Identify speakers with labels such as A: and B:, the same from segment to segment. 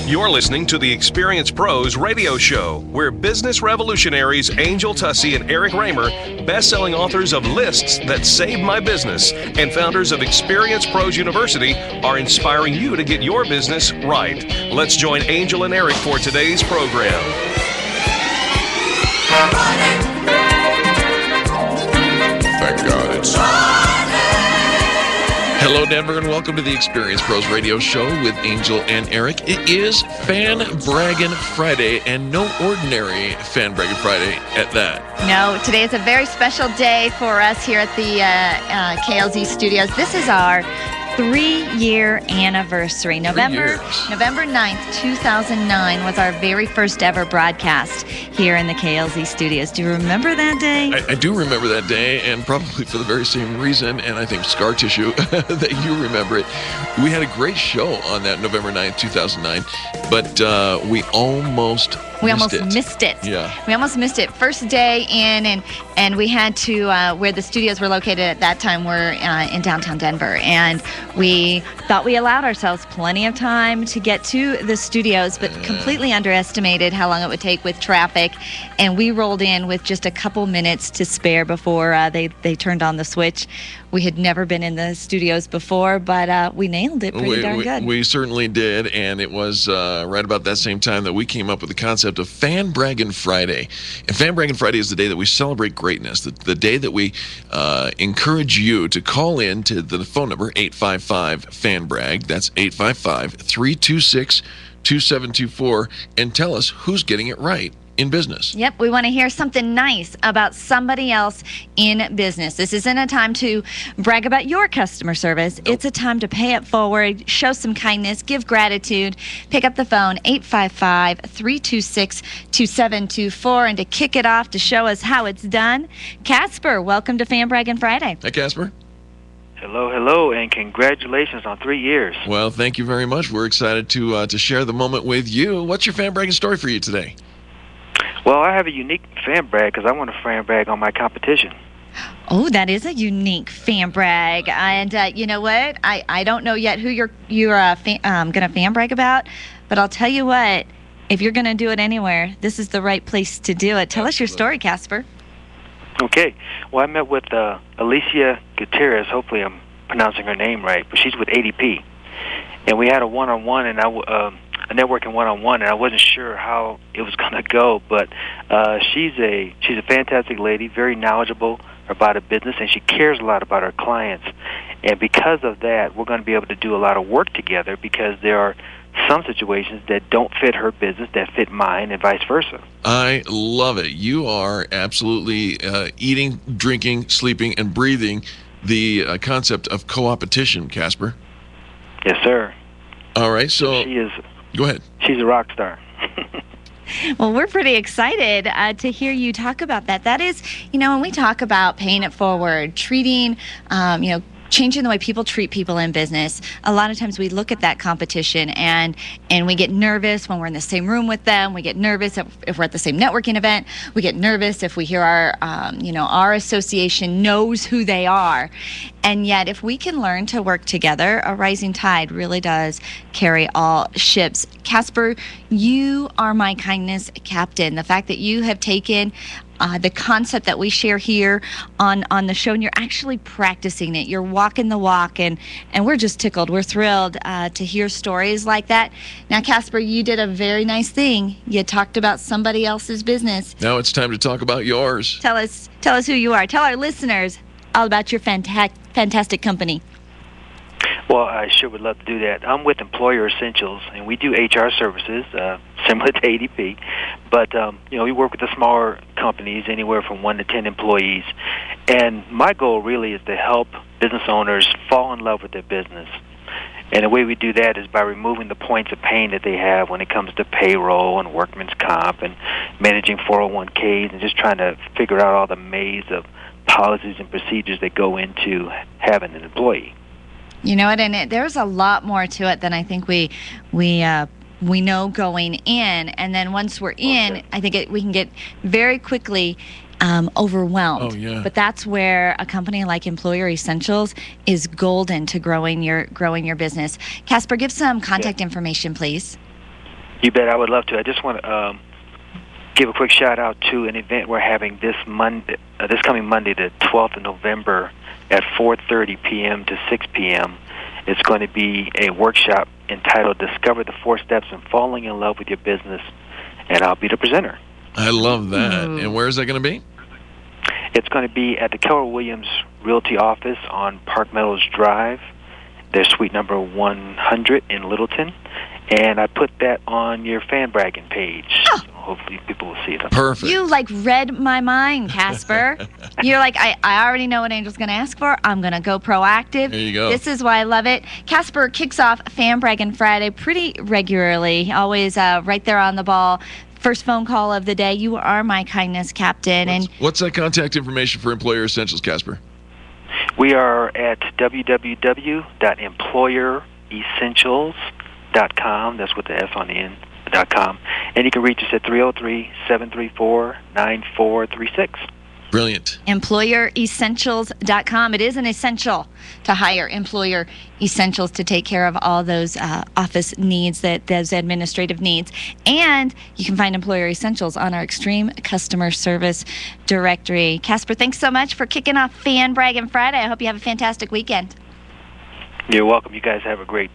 A: You're listening to the Experience Pros radio show, where business revolutionaries Angel Tussey and Eric Raymer, best-selling authors of Lists That Saved My Business, and founders of Experience Pros University, are inspiring you to get your business right. Let's join Angel and Eric for today's program.
B: Thank God it's
C: Hello, Denver, and welcome to the Experience Pros radio show with Angel and Eric. It is Fan Braggin Friday, and no ordinary Fan Braggin Friday at that.
D: No, today is a very special day for us here at the KLZ studios. This is our 3-year anniversary. November 9th, 2009 was our very first ever broadcast here in the KLZ studios. Do you remember that day?
C: I do remember that day, and probably for the very same reason, and I think scar tissue, that you remember it. We had a great show on that November 9th, 2009, but we almost missed it.
D: Yeah. We almost missed it. First day in, and we had to, where the studios were located at that time were in downtown Denver. And we thought we allowed ourselves plenty of time to get to the studios, but completely underestimated how long it would take with traffic. And we rolled in with just a couple minutes to spare before they turned on the switch. We had never been in the studios before, but we nailed it pretty darn good.
C: We certainly did, and it was right about that same time that we came up with the concept of Fan Braggin Friday. And Fan Braggin Friday is the day that we celebrate greatness, the day that we encourage you to call in to the phone number 855-FAN-BRAG. That's 855-326-2724, and tell us who's getting it right in business.
D: Yep, we want to hear something nice about somebody else in business. This isn't a time to brag about your customer service.
C: Nope.
D: It's a time to pay it forward, show some kindness, give gratitude. Pick up the phone, 855-326-2724, and to kick it off, to show us how it's done, Casper, welcome to Fan Braggin Friday.
C: Hi, Casper.
E: Hello, and congratulations on 3 years.
C: Well, thank you very much. We're excited to share the moment with you. What's your Fan Braggin story for you today?
E: Well, I have a unique fan brag because I want to fan brag on my competition.
D: Oh, that is a unique fan brag. And you know what? I don't know yet who you're going to fan brag about, but I'll tell you what, if you're going to do it anywhere, this is the right place to do it. Tell us your story, Casper.
E: Okay. Well, I met with Alicia Gutierrez. Hopefully I'm pronouncing her name right, but she's with ADP. And we had a one-on-one, and a networking one-on-one, and I wasn't sure how it was going to go, but she's a fantastic lady, very knowledgeable about her business, and she cares a lot about her clients. And because of that, we're going to be able to do a lot of work together because there are some situations that don't fit her business that fit mine, and vice versa.
C: I love it. You are absolutely eating, drinking, sleeping, and breathing the concept of co-opetition, Casper.
E: Yes, sir.
C: All right, so
E: she is.
C: Go ahead.
E: She's a rock star.
D: Well, we're pretty excited to hear you talk about that. That is, when we talk about paying it forward, treating, changing the way people treat people in business, a lot of times we look at that competition and we get nervous when we're in the same room with them. We get nervous if we're at the same networking event. We get nervous if we hear our association knows who they are. And yet, if we can learn to work together, a rising tide really does carry all ships. Casper, you are my kindness captain. The fact that you have taken the concept that we share here on the show, and you're actually practicing it. You're walking the walk, and we're just tickled. We're thrilled to hear stories like that. Now, Casper, you did a very nice thing. You talked about somebody else's business.
C: Now it's time to talk about yours.
D: Tell us who you are. Tell our listeners all about your fantastic company.
E: Well, I sure would love to do that. I'm with Employer Essentials, and we do HR services, similar to ADP. But, we work with the smaller companies, anywhere from 1 to 10 employees. And my goal really is to help business owners fall in love with their business. And the way we do that is by removing the points of pain that they have when it comes to payroll and workman's comp and managing 401ks and just trying to figure out all the maze of policies and procedures that go into having an employee.
D: You know what, and there's a lot more to it than I think we know going in, and then once we're in, I think we can get very quickly overwhelmed.
C: Oh, yeah.
D: But that's where a company like Employer Essentials is golden to growing your business. Casper, give some contact information, please.
E: You bet. I would love to. I just want to give a quick shout out to an event we're having this coming Monday, the 12th of November, at 4:30 p.m. to 6 p.m. It's going to be a workshop entitled "Discover the 4 Steps in Falling in Love with Your Business," and I'll be the presenter.
C: I love that. And where is that going to be?
E: It's going to be at the Keller Williams Realty office on Park Meadows Drive. There's suite number 100 in Littleton. And I put that on your Fan Braggin page. So hopefully people will see it.
C: Perfect.
D: You read my mind, Casper. You're like, I already know what Angel's going to ask for. I'm going to go proactive.
C: There you go.
D: This is why I love it. Casper kicks off Fan Braggin Friday pretty regularly, always right there on the ball. First phone call of the day. You are my kindness captain.
C: What's that contact information for Employer Essentials, Casper?
E: We are at www.employeressentials.com. That's with the S on the end. .com. And you can reach us at 303-734-9436.
C: Brilliant.
D: EmployerEssentials.com. It is an essential to hire Employer Essentials to take care of all those office needs, those administrative needs. And you can find Employer Essentials on our Extreme Customer Service Directory. Casper, thanks so much for kicking off Fan Braggin Friday. I hope you have a fantastic weekend.
E: You're welcome. You guys have a great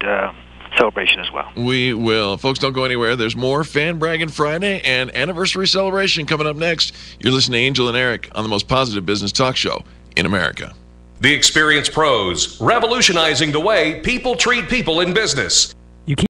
E: celebration as well.
C: We will. Folks, don't go anywhere. There's more Fan Braggin Friday and anniversary celebration coming up next. You're listening to Angel and Eric on the most positive business talk show in America.
A: The Experienced Pros, revolutionizing the way people treat people in business.